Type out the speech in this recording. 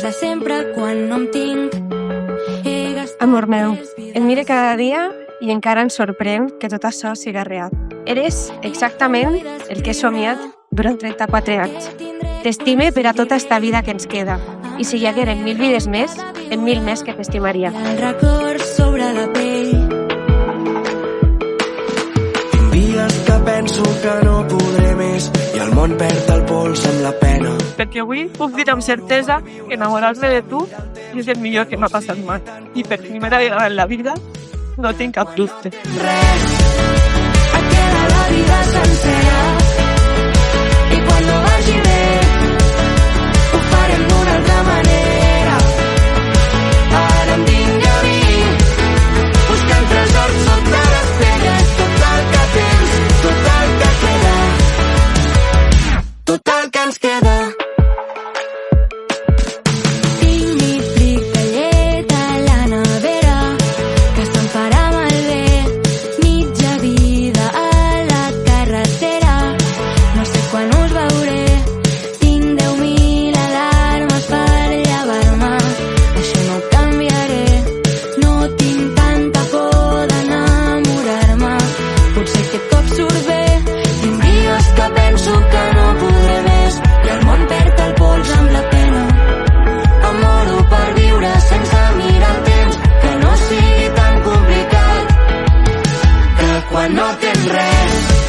de sempre quan no em tinc. Amor meu, et mire cada dia i encara em sorprèn que tot això siga real. Eres exactament el que he somiat durant 34 anys. T'estime per a tota esta vida que ens queda. I si hi hagueren 1000 vides més, en 1000 més que t'estimaria. El record sobre la pell. Tinc dies que penso que no podré més i el món perd el pols amb la pena. Perquè avui puc dir amb certesa que enamorar-me de tu és el millor que m'ha passat mai. I per primera vegada en la vida no tinc cap dubte. Res, et queda la vida sencera. I quan no vagi bé, ho farem d'una altra manera. Ara em vinc a mi, buscant tresors sota les pedres. Tot el que tens, tot el que queda, tot el que ens queda. Tinc mi fric de llet a la nevera, que estan farà malbé. Mitja vida a la carretera, no sé quan us veuré. Tinc 10.000 alarmes per llevar-me, això no canviaré. No tinc tanta por d'enamorar-me, potser aquest cop surt bé. Tinc dies que penso que no podré més i el món perd el pols amb la pena. Em moro per viure sense mirar el temps, que no sigui tan complicat, que quan no tens res